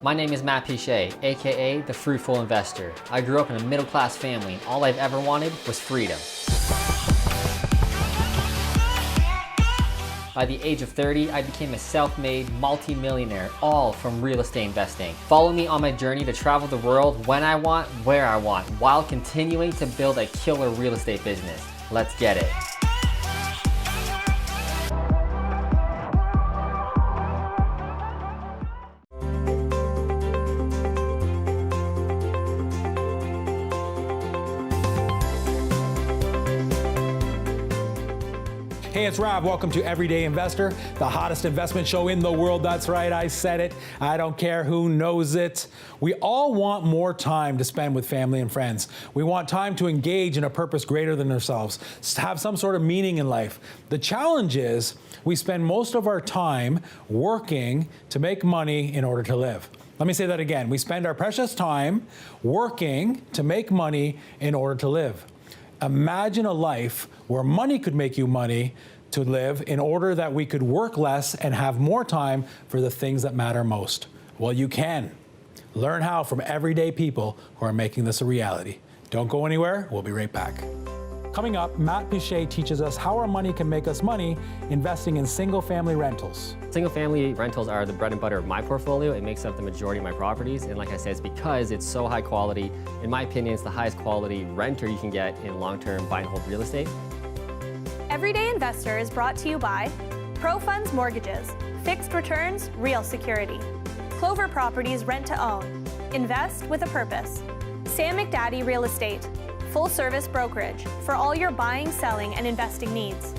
My name is Matt Pichet, aka the Fruitful Investor. I grew up in a middle-class family and all I've ever wanted was freedom. By the age of 30, I became a self-made multi-millionaire, all from real estate investing. Follow me on my journey to travel the world when I want, where I want, while continuing to build a killer real estate business. Let's get it. Hey, it's Rav. Welcome to Everyday Investor, the hottest investment show in the world. That's right, I said it. I don't care who knows it. We all want more time to spend with family and friends. We want time to engage in a purpose greater than ourselves, to have some sort of meaning in life. The challenge is we spend most of our time working to make money in order to live. Let me say that again. We spend our precious time working to make money in order to live. Imagine a life where money could make you money to live in order that we could work less and have more time for the things that matter most. Well, you can. Learn how from everyday people who are making this a reality. Don't go anywhere. We'll be right back. Coming up, Matt Pichet teaches us how our money can make us money investing in single-family rentals. Single-family rentals are the bread and butter of my portfolio. It makes up the majority of my properties. And like I said, it's because it's so high quality. In my opinion, it's the highest quality renter you can get in long-term buy and hold real estate. Everyday Investor is brought to you by ProFunds Mortgages, fixed returns, real security. Clover Properties Rent to Own, invest with a purpose. Sam McDaddy Real Estate, full service brokerage for all your buying, selling, and investing needs.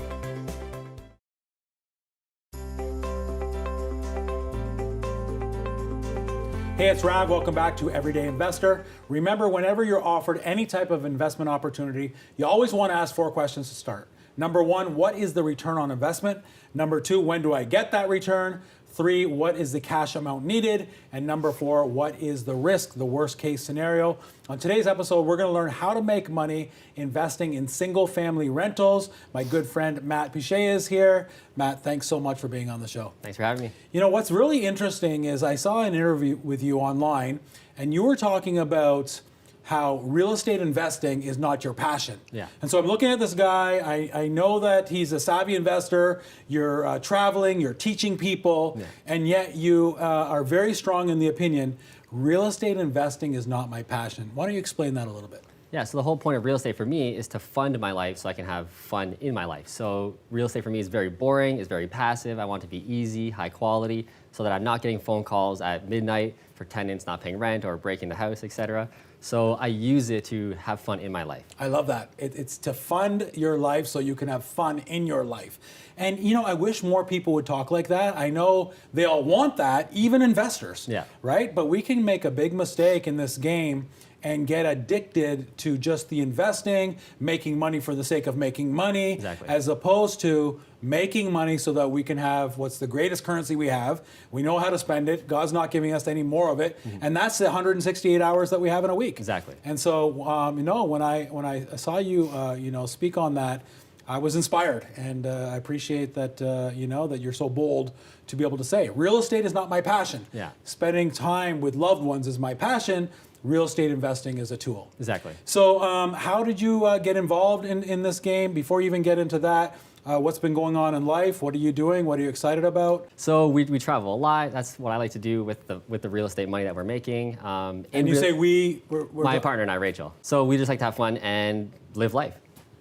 Hey, it's Rav. Welcome back to Everyday Investor. Remember, whenever you're offered any type of investment opportunity, you always want to ask 4 questions to start. Number 1, what is the return on investment? Number 2, when do I get that return? 3, what is the cash amount needed? And number 4, what is the risk, the worst case scenario? On today's episode, we're going to learn how to make money investing in single family rentals. My good friend Matt Pichet is here. Matt, thanks so much for being on the show. Thanks for having me. You know, what's really interesting is I saw an interview with you online and you were talking about how real estate investing is not your passion. Yeah. And so I'm looking at this guy, I know that he's a savvy investor, you're traveling, you're teaching people, and yet you are very strong in the opinion, real estate investing is not my passion. Why don't you explain that a little bit? Yeah, so the whole point of real estate for me is to fund my life so I can have fun in my life. So real estate for me is very boring, it's very passive. I want it to be easy, high quality, so that I'm not getting phone calls at midnight for tenants not paying rent or breaking the house, etc. So I use it to have fun in my life. I love that. It's to fund your life so you can have fun in your life. And you know, I wish more people would talk like that. I know they all want that, even investors, right? But we can make a big mistake in this game and get addicted to just the investing, making money for the sake of making money, as opposed to making money so that we can have what's the greatest currency we have. We know how to spend it. God's not giving us any more of it. And that's the 168 hours that we have in a week. Exactly. And so, you know, when I saw you, you know, speak on that, I was inspired. And I appreciate that, you know, that you're so bold to be able to say, real estate is not my passion. Spending time with loved ones is my passion. Real estate investing is a tool. Exactly. So how did you get involved in this game? Before you even get into that, what's been going on in life? What are you doing? What are you excited about? So we travel a lot. That's what I like to do with the real estate money that we're making. And you say we're my partner and I, Rachel. So we just like to have fun and live life,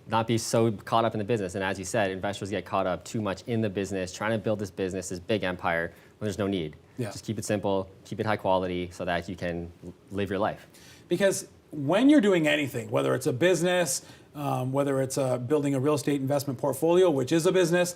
not be so caught up in the business. And as you said, investors get caught up too much in the business, trying to build this business, this big empire, when there's no need. Just keep it simple, keep it high quality so that you can live your life. Because when you're doing anything, whether it's a business, whether it's building a real estate investment portfolio, which is a business,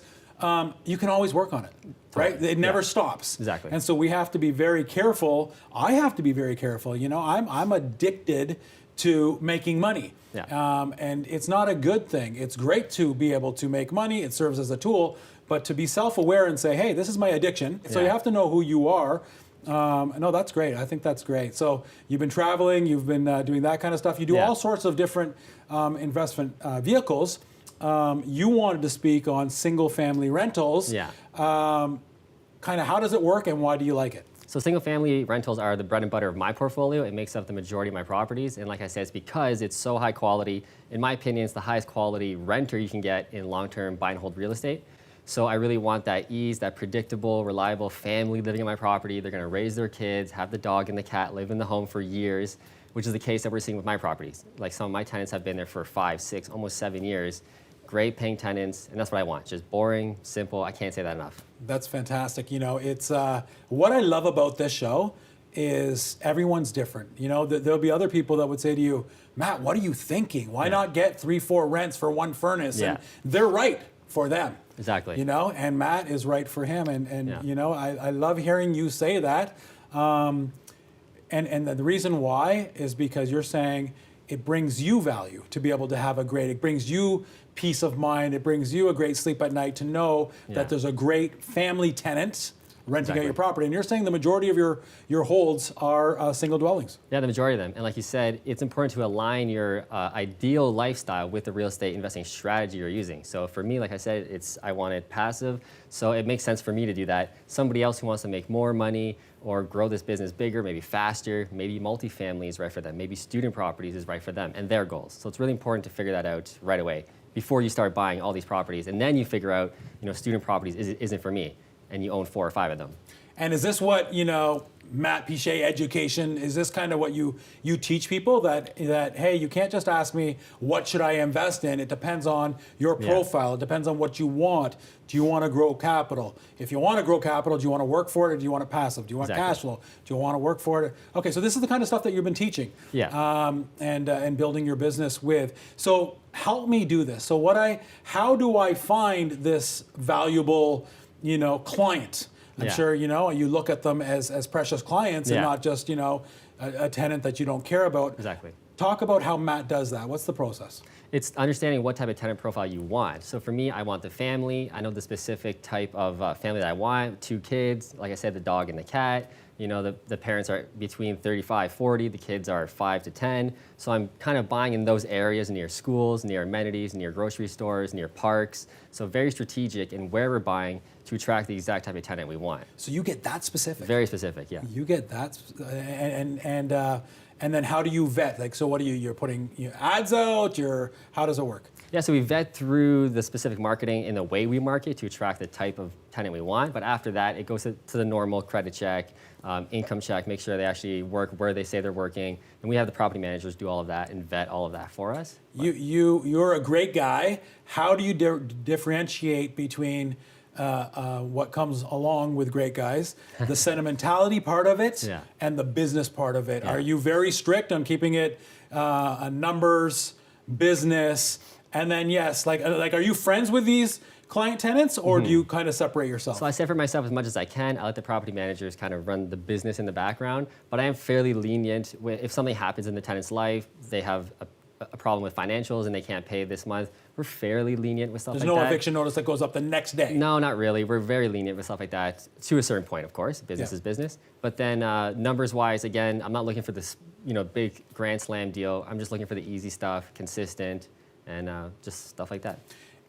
you can always work on it, right? It never stops. Exactly. And so we have to be very careful. I have to be very careful. You know, I'm addicted to making money. And it's not a good thing. It's great to be able to make money. It serves as a tool. But to be self-aware and say, hey, this is my addiction. So you have to know who you are. No, that's great. I think that's great. So you've been traveling, you've been doing that kind of stuff. You do all sorts of different investment vehicles. You wanted to speak on single family rentals. Kind of how does it work and why do you like it? So single family rentals are the bread and butter of my portfolio. It makes up the majority of my properties. And like I said, it's because it's so high quality. In my opinion, it's the highest quality renter you can get in long-term buy and hold real estate. So I really want that ease, that predictable, reliable family living in my property. They're gonna raise their kids, have the dog and the cat, live in the home for years, which is the case that we're seeing with my properties. Like some of my tenants have been there for 5, 6, almost 7 years. Great paying tenants, and that's what I want. Just boring, simple. I can't say that enough. That's fantastic. You know, it's what I love about this show is everyone's different. You know, there'll be other people that would say to you, Matt, what are you thinking? Why not get 3, 4 rents for one furnace? Yeah. And they're right for them. Exactly. You know, and Matt is right for him. And you know, I love hearing you say that. And the reason why is because you're saying it brings you value to be able to have it brings you peace of mind, it brings you a great sleep at night to know that there's a great family tenant renting out your property. And you're saying the majority of your holds are single dwellings. Yeah, the majority of them. And like you said, it's important to align your ideal lifestyle with the real estate investing strategy you're using. So for me, like I said, I want it passive. So it makes sense for me to do that. Somebody else who wants to make more money or grow this business bigger, maybe faster, maybe multifamily is right for them, maybe student properties is right for them and their goals. So it's really important to figure that out right away before you start buying all these properties. And then you figure out, student properties isn't for me, and you own 4 or 5 of them. And is this what, Matt Pichet education, is this kind of what you teach people that, hey, you can't just ask me, what should I invest in? It depends on your profile. It depends on what you want. Do you want to grow capital? If you want to grow capital, do you want to work for it or do you want it passive? Do you want cash flow? Do you want to work for it? Okay, so this is the kind of stuff that you've been teaching and building your business with. So help me do this. So how do I find this valuable, client? I'm sure, you look at them as precious clients and not just, a tenant that you don't care about. Exactly. Talk about how Matt does that. What's the process? It's understanding what type of tenant profile you want. So for me, I want the family. I know the specific type of family that I want. 2 kids, like I said, the dog and the cat. The parents are between 35, 40. The kids are 5 to 10. So I'm kind of buying in those areas near schools, near amenities, near grocery stores, near parks. So very strategic in where we're buying to attract the exact type of tenant we want. So you get that specific? Very specific, yeah. You get that, and then how do you vet? Like, so what do you're putting ads out? How does it work? Yeah, so we vet through the specific marketing in the way we market to attract the type of tenant we want. But after that, it goes to the normal credit check, income check, make sure they actually work where they say they're working. And we have the property managers do all of that and vet all of that for us. You're a great guy. How do you differentiate between what comes along with great guys, the sentimentality part of it and the business part of it? Are you very strict on keeping it numbers, business, and then are you friends with these client tenants, or do you kind of separate yourself? So I separate myself as much as I can. I let the property managers kind of run the business in the background, but I am fairly lenient. If something happens in the tenant's life, they have a problem with financials and they can't pay this month, we're fairly lenient with stuff like that. There's no eviction notice that goes up the next day? No, not really. We're very lenient with stuff like that to a certain point, of course. Business is business. But then numbers-wise, again, I'm not looking for this big grand slam deal. I'm just looking for the easy stuff, consistent, and just stuff like that.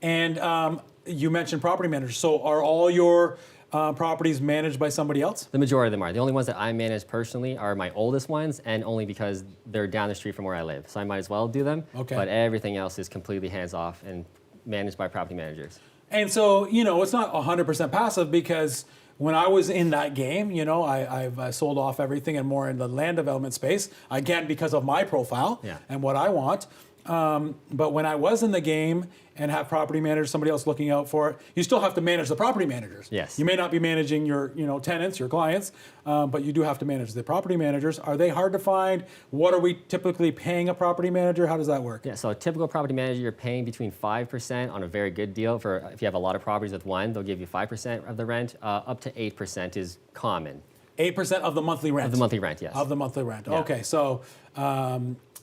And you mentioned property managers. So are all your properties managed by somebody else? The majority of them are. The only ones that I manage personally are my oldest ones, and only because they're down the street from where I live. So I might as well do them. Okay. But everything else is completely hands-off and managed by property managers. And so, it's not 100% passive, because when I was in that game, I've sold off everything and more in the land development space, again, because of my profile and what I want. But when I was in the game and have property managers, somebody else looking out for it, you still have to manage the property managers. Yes. You may not be managing your tenants, your clients, but you do have to manage the property managers. Are they hard to find? What are we typically paying a property manager? How does that work? Yeah, so a typical property manager, you're paying between 5% on a very good deal. If you have a lot of properties with one, they'll give you 5% of the rent. Up to 8% is common. 8% of the monthly rent? Of the monthly rent, yes. Of the monthly rent. Yeah. Okay, so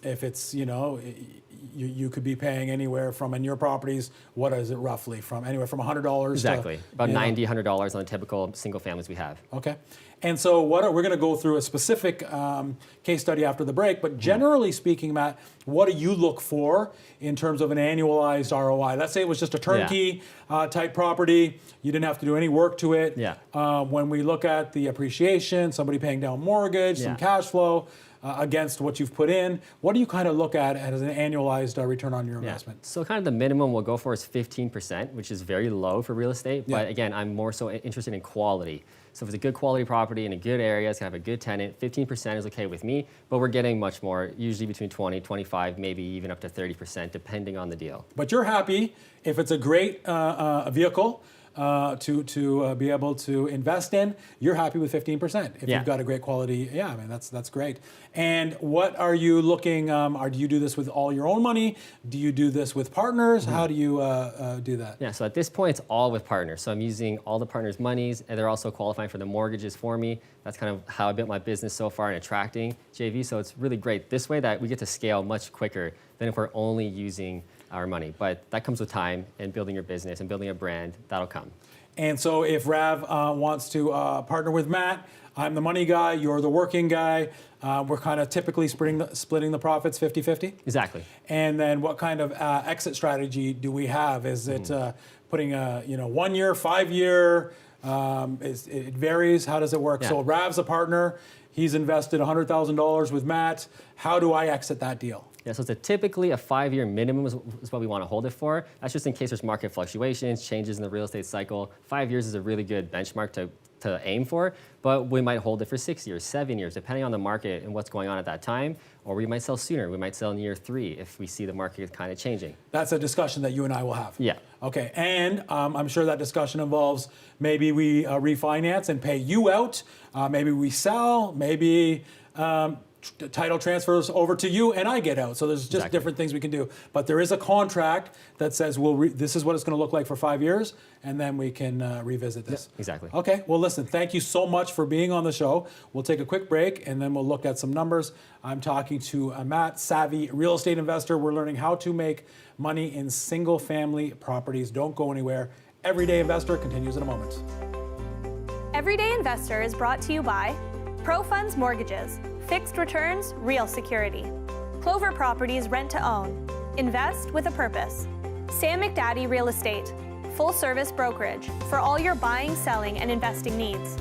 if it's, you could be paying anywhere from, in your properties, what is it roughly, from anywhere from $100 Exactly. to, About you know, $90, $100 on the typical single families we have. Okay. And so we're going to go through a specific case study after the break, but generally speaking, Matt, what do you look for in terms of an annualized ROI? Let's say it was just a turnkey type property. You didn't have to do any work to it. Yeah. When we look at the appreciation, somebody paying down mortgage, some cash flow against what you've put in, what do you kind of look at as an annualized return on your investment? So kind of the minimum we'll go for is 15%, which is very low for real estate. But again, I'm more so interested in quality. So if it's a good quality property in a good area, it's gonna have a good tenant, 15% is okay with me, but we're getting much more, usually between 20, 25, maybe even up to 30%, depending on the deal. But you're happy if it's a great vehicle to be able to invest in, you're happy with 15% if you've got a great quality. Yeah, I mean, that's great. And what are you looking, do you do this with all your own money? Do you do this with partners? How do you do that? Yeah, so at this point, it's all with partners. So I'm using all the partners' monies, and they're also qualifying for the mortgages for me. That's kind of how I built my business so far in attracting JV. So it's really great this way that we get to scale much quicker than if we're only using our money. But that comes with time and building your business and building a brand. That'll come. And so if Rav wants to partner with Matt, I'm the money guy, you're the working guy. We're kind of typically splitting the profits 50-50. Exactly. And then what kind of exit strategy do we have? Is it putting a 1 year, 5 year? It varies. How does it work? So Rav's a partner. He's invested $100,000 with Matt. How do I exit that deal? Yeah, so it's typically a 5-year minimum is what we want to hold it for. That's just in case there's market fluctuations, changes in the real estate cycle. 5 years is a really good benchmark to aim for, but we might hold it for 6 years, 7 years, depending on the market and what's going on at that time, or we might sell sooner. We might sell in year 3 if we see the market kind of changing. That's a discussion that you and I will have. Yeah. Okay, and I'm sure that discussion involves maybe we refinance and pay you out, maybe we sell, maybe title transfers over to you and I get out. So there's just different things we can do. But there is a contract that says this is what it's going to look like for 5 years, and then we can revisit this. Yeah, exactly. Okay, well listen, thank you so much for being on the show. We'll take a quick break and then we'll look at some numbers. I'm talking to Matt, savvy real estate investor. We're learning how to make money in single family properties. Don't go anywhere. Everyday Investor continues in a moment. Everyday Investor is brought to you by ProFunds Mortgages, fixed returns, real security. Clover Properties Rent to Own. Invest with a purpose. Sam McDaddy Real Estate. Full service brokerage for all your buying, selling, and investing needs.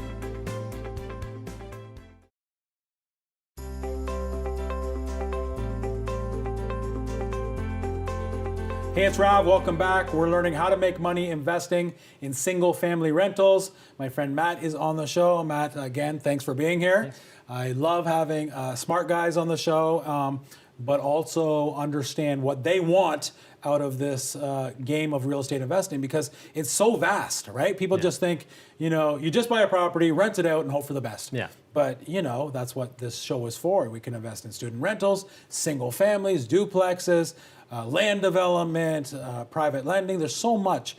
Hey, it's Rav. Welcome back. We're learning how to make money investing in single family rentals. My friend Matt is on the show. Matt, again, thanks for being here. Thanks. I love having smart guys on the show, but also understand what they want out of this game of real estate investing, because it's so vast, right? People just think, you just buy a property, rent it out, and hope for the best. Yeah. But, that's what this show is for. We can invest in student rentals, single families, duplexes, land development, private lending. There's so much.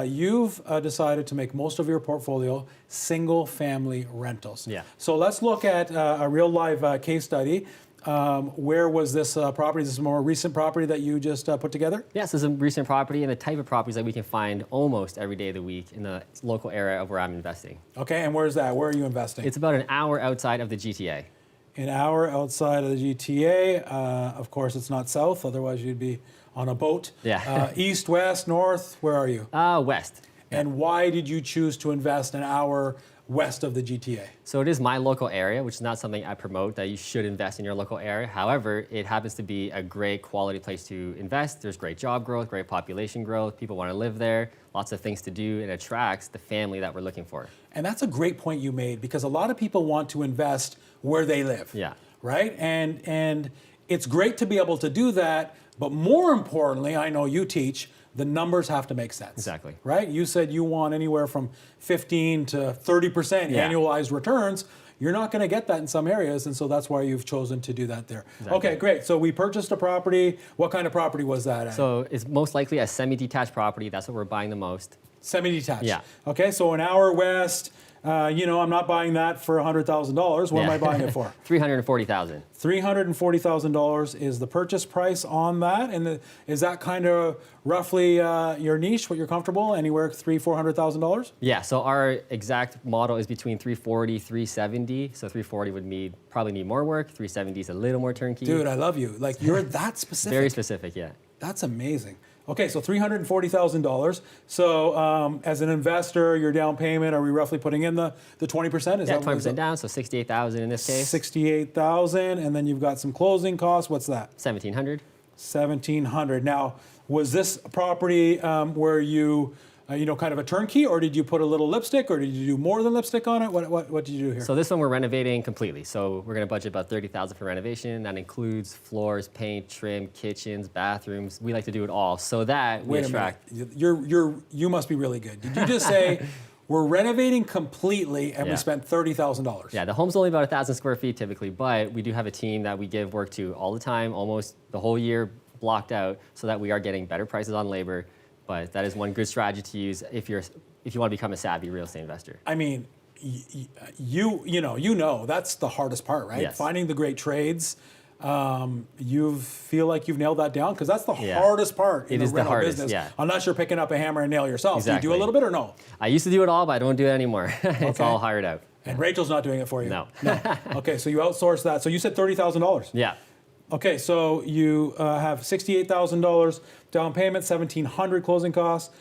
You've decided to make most of your portfolio single family rentals. Yeah. So let's look at a real live case study. Where was this property? This is a more recent property that you just put together? Yes, this is a recent property and the type of properties that we can find almost every day of the week in the local area of where I'm investing. Okay, and where's that? Where are you investing? It's about an hour outside of the GTA. An hour outside of the GTA. Of course, it's not south, otherwise you'd be on a boat. Yeah. East, west, north, where are you? West. And why did you choose to invest an hour west of the GTA? So it is my local area, which is not something I promote that you should invest in your local area. However, it happens to be a great quality place to invest. There's great job growth, great population growth. People want to live there, lots of things to do. It attracts the family that we're looking for. And that's a great point you made, because a lot of people want to invest where they live. Yeah. Right? And it's great to be able to do that, but more importantly, I know you teach, the numbers have to make sense. Exactly. Right? You said you want anywhere from 15 to 30% annualized returns. You're not going to get that in some areas, and so that's why you've chosen to do that there. Exactly. Okay, great. So we purchased a property. What kind of property was that at? So it's most likely a semi-detached property. That's what we're buying the most. Semi-detached. Yeah. Okay, so an hour west, I'm not buying that for $100,000. What am I buying it for? $340,000. $340,000 is the purchase price on that, and is that kind of roughly your niche? What you're comfortable? Anywhere $300,000-$400,000? Yeah. So our exact model is between 340, 370. So 340 would probably need more work. 370 is a little more turnkey. Dude, I love you. Like you're that specific. Very specific. Yeah. That's amazing. Okay, so $340,000. So as an investor, your down payment, are we roughly putting in the 20%? Is Yeah, that 20% down, so $68,000 in this case. $68,000, and then you've got some closing costs. What's that? $1,700. $1,700. Now, was this property where you, kind of a turnkey, or did you put a little lipstick, or did you do more than lipstick on it? What did you do here? So this one we're renovating completely. So we're going to budget about $30,000 for renovation. That includes floors, paint, trim, kitchens, bathrooms. We like to do it all so that we attract. Wait a minute. You must be really good. Did you just say we're renovating completely and we spent $30,000? Yeah, the home's only about 1,000 square feet typically, but we do have a team that we give work to all the time, almost the whole year blocked out, so that we are getting better prices on labor. But that is one good strategy to use if you want to become a savvy real estate investor. I mean, you know that's the hardest part, right? Yes. Finding the great trades. You feel like you've nailed that down, because that's the hardest part in the rental business. Yeah. I'm not sure picking up a hammer and nail yourself. Exactly. Do you do a little bit or no? I used to do it all, but I don't do it anymore. It's all hired out. And Rachel's not doing it for you? No. Okay, so you outsource that. So you said $30,000. Yeah. Okay, so you have $68,000 down payment, $1,700 closing costs,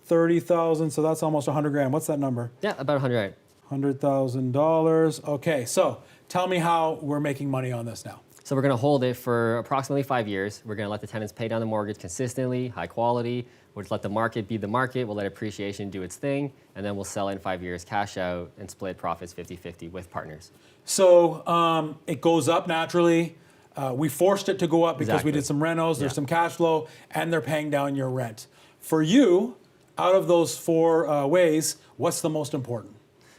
$30,000, so that's almost $100,000. What's that number? Yeah, about 100. $100,000. Okay, so tell me how we're making money on this now. So we're going to hold it for approximately 5 years. We're going to let the tenants pay down the mortgage consistently, high quality. We'll just let the market be the market. We'll let appreciation do its thing, and then we'll sell in 5 years, cash out, and split profits 50-50 with partners. So it goes up naturally. We forced it to go up because we did some renos, there's some cash flow, and they're paying down your rent. For you, out of those four ways, what's the most important?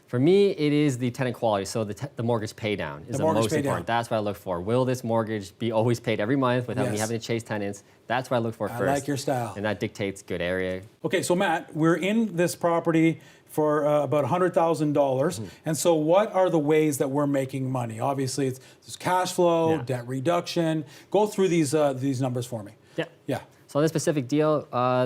For me, it is the tenant quality. So the mortgage pay down is the most important. That's what I look for. Will this mortgage be always paid every month without me having to chase tenants? That's what I look for first. I like your style. And that dictates good area. Okay, so Matt, we're in this property for about $100,000. And so what are the ways that we're making money? Obviously, it's cash flow, debt reduction. Go through these numbers for me. Yeah. So on this specific deal,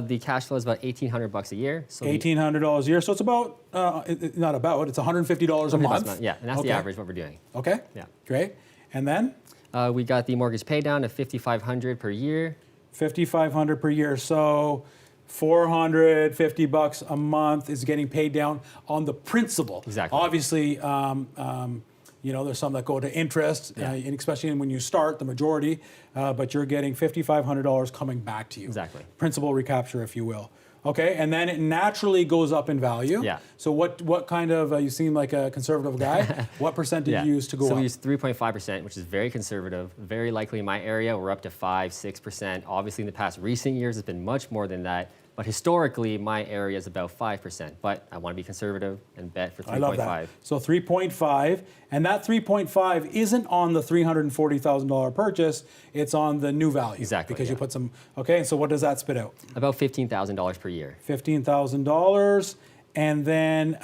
the cash flow is about $1,800 a year. So $1,800 a year. So it's about, it's $150 a month. Yeah, and that's the average what we're doing. Okay. Yeah. Great. And then? We got the mortgage pay down of $5,500 per year. $5,500 per year. So $450 a month is getting paid down on the principal. Exactly. Obviously, there's some that go to interest, and especially when you start, the majority, but you're getting $5,500 coming back to you. Exactly. Principal recapture, if you will. Okay, and then it naturally goes up in value. Yeah. So what kind of, you seem like a conservative guy, what percent did you use to go up? So we use 3.5%, which is very conservative. Very likely in my area, we're up to 5-6%. Obviously in the past recent years, it's been much more than that. But historically, my area is about 5%. But I want to be conservative and bet for 3.5. I love that. So 3.5, and that 3.5 isn't on the $340,000 purchase. It's on the new value. Exactly. Because you put some. Okay. And so what does that spit out? About $15,000 per year. $15,000, and then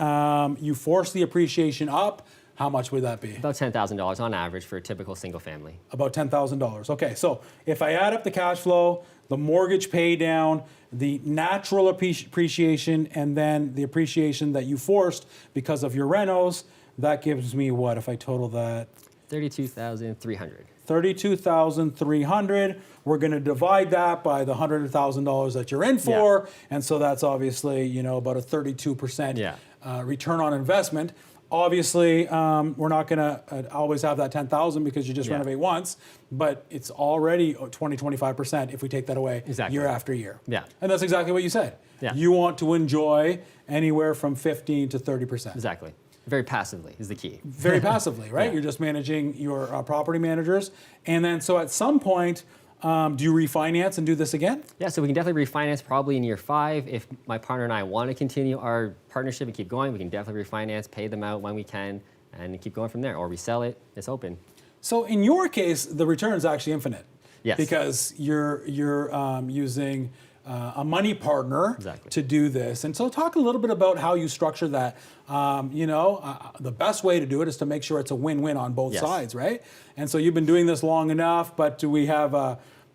you force the appreciation up. How much would that be? About $10,000 on average for a typical single family. About $10,000. Okay. So if I add up the cash flow, the mortgage pay down, the natural appreciation, and then the appreciation that you forced because of your renos, that gives me what if I total that? $32,300. $32,300. We're going to divide that by the $100,000 that you're in for, and so that's obviously about a 32% return on investment. Obviously, we're not going to always have that 10,000 because you just renovate once, but it's already 20-25% if we take that away year after year. Yeah. And that's exactly what you said. Yeah. You want to enjoy anywhere from 15 to 30%. Exactly. Very passively is the key. Very passively, right? You're just managing your property managers. And then so at some point, do you refinance and do this again? Yeah, so we can definitely refinance probably in year 5. If my partner and I want to continue our partnership and keep going, we can definitely refinance, pay them out when we can, and keep going from there. Or resell it, it's open. So in your case, the return is actually infinite. Yes. Because you're using a money partner Exactly. to do this. And so talk a little bit about how you structure that. The best way to do it is to make sure it's a win-win on both Yes. sides, right? And so you've been doing this long enough, but do we have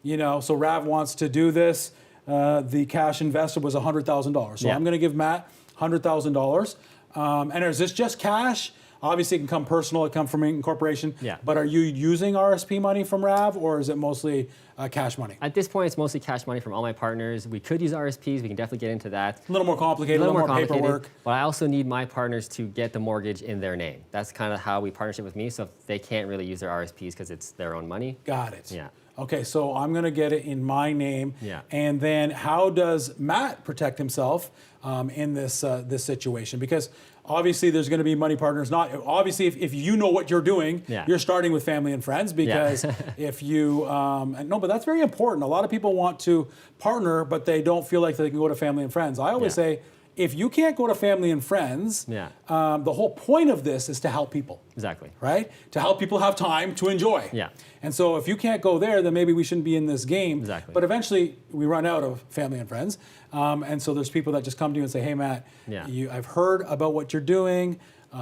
so Rav wants to do this. The cash invested was $100,000. So Yeah. I'm going to give Matt $100,000. And is this just cash? Obviously, it can come personal, it can come from incorporation. Yeah. But are you using RSP money from Rav, or is it mostly cash money? At this point, it's mostly cash money from all my partners. We could use RSPs. We can definitely get into that. A little more complicated, a little more paperwork. But I also need my partners to get the mortgage in their name. That's kind of how we partnership with me. So if they can't really use their RSPs because it's their own money. Got it. Yeah. Okay, so I'm going to get it in my name. Yeah. And then how does Matt protect himself in this situation? Because obviously there's going to be money partners. Not obviously if you know what you're doing, Yeah. you're starting with family and friends. Because if you but that's very important. A lot of people want to partner, but they don't feel like they can go to family and friends. I always say, if you can't go to family and friends, Yeah. The whole point of this is to help people. Exactly. Right? To help people have time to enjoy. Yeah. And so if you can't go there, then maybe we shouldn't be in this game. Exactly. But eventually we run out of family and friends. And so there's people that just come to you and say, hey, Matt, Yeah. I've heard about what you're doing.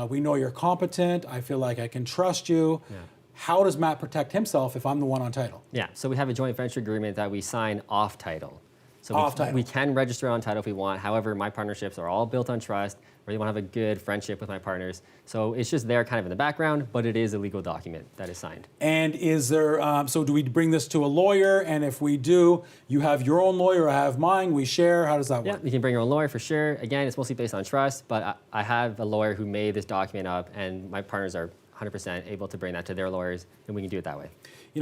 We know you're competent. I feel like I can trust you. Yeah. How does Matt protect himself if I'm the one on title? Yeah, so we have a joint venture agreement that we sign off title. So Off title. we can register on title if we want. However, my partnerships are all built on trust. Really want to have a good friendship with my partners. So it's just there kind of in the background, but it is a legal document that is signed. And is there, so do we bring this to a lawyer? And if we do, you have your own lawyer, I have mine, we share. How does that Yeah, work? you can bring your own lawyer for sure. Again, it's mostly based on trust, but I have a lawyer who made this document up, and my partners are 100% able to bring that to their lawyers, and we can do it that way.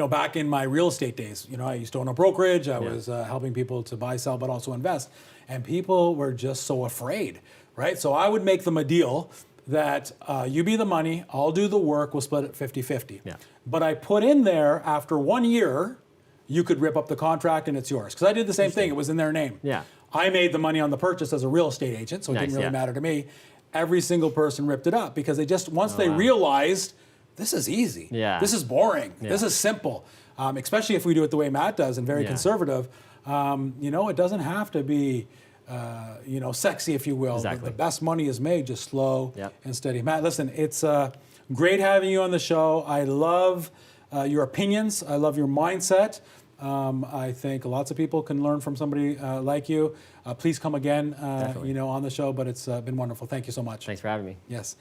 Back in my real estate days, I used to own a brokerage. I was helping people to buy, sell, but also invest. And people were just so afraid, right? So I would make them a deal that you be the money, I'll do the work, we'll split it 50-50. Yeah. But I put in there, after 1 year, you could rip up the contract and it's yours. Because I did the same thing, it was in their name. Yeah. I made the money on the purchase as a real estate agent, so it didn't Nice, really yeah. matter to me. Every single person ripped it up because they just, once they realized, this is easy. Yeah. This is boring. Yeah. This is simple. Especially if we do it the way Matt does and very conservative. It doesn't have to be, sexy, if you will. Exactly. The best money is made just slow Yep. and steady. Matt, listen, it's great having you on the show. I love your opinions. I love your mindset. I think lots of people can learn from somebody like you. Please come again, Definitely. on the show. But it's been wonderful. Thank you so much. Thanks for having me. Yes.